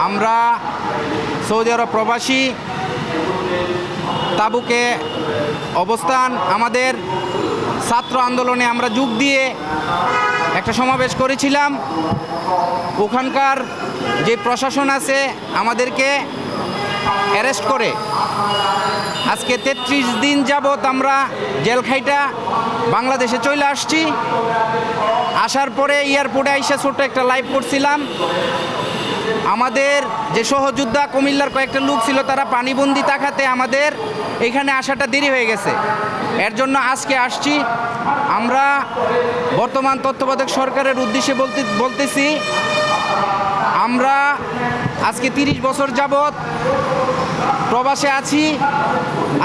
আমরা সৌদি আরব প্রবাসী তাবুকে অবস্থান আমাদের ছাত্র আন্দোলনে আমরা যোগ দিয়ে একটা সমাবেশ করেছিলাম। ওখানকার যে প্রশাসন আছে আমাদেরকে অ্যারেস্ট করে আজকে 33 দিন যাবৎ আমরা জেল খাইটা বাংলাদেশে চলে আসছি। আসার পরে এয়ারপোর্টে এসে ছোট্ট একটা লাইভ করছিলাম। আমাদের যে সহযোদ্ধা কুমিল্লার কয়েকটা লোক ছিল তারা পানিবন্দি তাকাতে আমাদের এখানে আসাটা দেরি হয়ে গেছে। এর জন্য আজকে আসছি। আমরা বর্তমান তত্ত্বাবধায়ক সরকারের উদ্দেশ্যে বলতেছি, আমরা আজকে 30 বছর যাবৎ প্রবাসে আছি।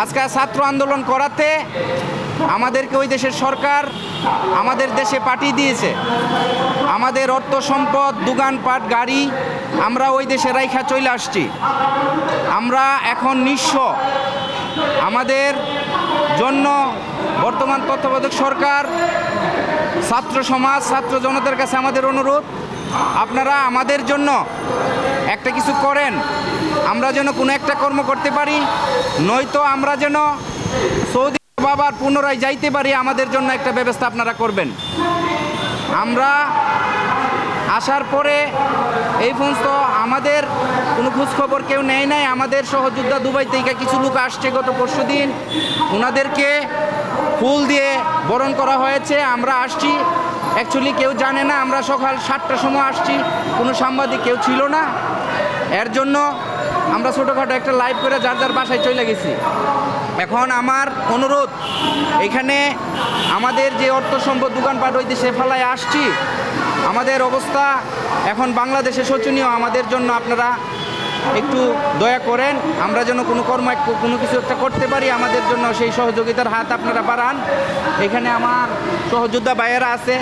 আজকে ছাত্র আন্দোলন করাতে আমাদেরকে ওই দেশের সরকার আমাদের দেশে পাঠিয়ে দিয়েছে। আমাদের অর্থ সম্পদ, দোকানপাট, গাড়ি আমরা ওই দেশে রাইখা চলে আসছি। আমরা এখন নিঃস্ব। আমাদের জন্য বর্তমান তত্ত্বাবধায়ক সরকার, ছাত্র সমাজ, ছাত্র জনতার কাছে আমাদের অনুরোধ, আপনারা আমাদের জন্য একটা কিছু করেন। আমরা যেন কোনো একটা কর্ম করতে পারি, নয়তো আমরা যেন সৌদি আবার পুনরায় যাইতে পারি। আমাদের জন্য একটা ব্যবস্থা আপনারা করবেন। আমরা আসার পরে এই পর্যন্ত আমাদের কোনো খোঁজখবর কেউ নেয় নাই। আমাদের সহযোদ্ধা দুবাই থেকে কিছু লোক আসছে গত পরশুদিন, ওনাদেরকে ফুল দিয়ে বরণ করা হয়েছে। আমরা আসছি, অ্যাকচুয়ালি কেউ জানে না আমরা সকাল 7টার সময় আসছি, কোনো সাংবাদিক কেউ ছিল না। এর জন্য আমরা ছোটোখাটো একটা লাইভ করে যার যার বাসায় চলে গেছি। এখন আমার অনুরোধ, এখানে আমাদের যে অর্থ সম্পদ, দোকানপাট ওই দেশে ফেলায় আসছি, আমাদের অবস্থা এখন বাংলাদেশে শোচনীয়। আমাদের জন্য আপনারা একটু দয়া করেন, আমরা যেন কোনো কিছু একটা করতে পারি। আমাদের জন্য সেই সহযোগিতার হাত আপনারা বাড়ান। এখানে আমার সহযোদ্ধা ভাইয়েরা আছে,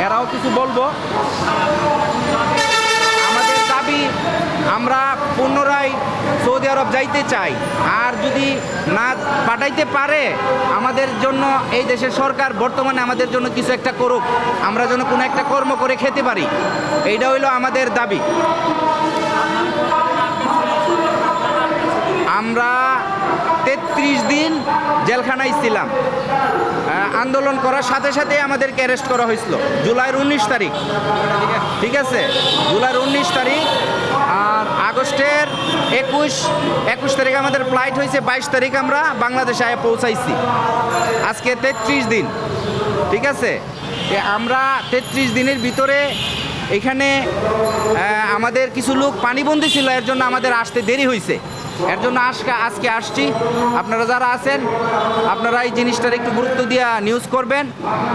এরাও কিছু বলবো। আমাদের দাবি, আমরা পুনরায় সৌদি আরব যাইতে চাই। আর যদি না পাঠাইতে পারে আমাদের জন্য এই দেশের সরকার বর্তমানে আমাদের জন্য কিছু একটা করুক, আমরা যেন কোনো একটা কর্ম করে খেতে পারি। এইটা হইলো আমাদের দাবি। আমরা 33 দিন জেলখানায় ছিলাম। আন্দোলন করার সাথে সাথে আমাদেরকে অ্যারেস্ট করা হয়েছিল জুলাইয়ের 19 তারিখ। ঠিক আছে, জুলাইয়ের 19 তারিখ। আর আগস্টের 21 তারিখ আমাদের ফ্লাইট হয়েছে। 22 তারিখ আমরা বাংলাদেশে পৌঁছাইছি। আজকে 33 দিন। ঠিক আছে, আমরা 33 দিনের ভিতরে এখানে আমাদের কিছু লোক পানিবন্দী ছিল, এর জন্য আমাদের আসতে দেরি হয়েছে। এর জন্য আজকে আসছি। আপনারা যারা আছেন, আপনারা এই জিনিসটার একটু গুরুত্ব দিয়ে নিউজ করবেন।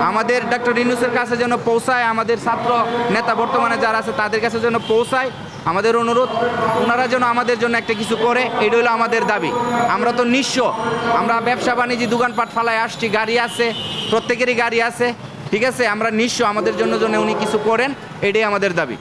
আমাদের ডক্টর ইউনূসের কাছে যেন পৌঁছায়, আমাদের ছাত্র নেতা বর্তমানে যারা আছে তাদের কাছে যেন পৌঁছায়। আমাদের অনুরোধ, ওনারা যেন আমাদের জন্য একটা কিছু করে। এইটা হলো আমাদের দাবি। আমরা তো নিঃস্ব, আমরা ব্যবসা বাণিজ্য, দোকানপাট ফালায় আসছি, গাড়ি আছে, প্রত্যেকেরই গাড়ি আছে। ঠিক আছে, আমরা নিঃস্ব। আমাদের জন্য উনি কিছু করেন, এটাই আমাদের দাবি।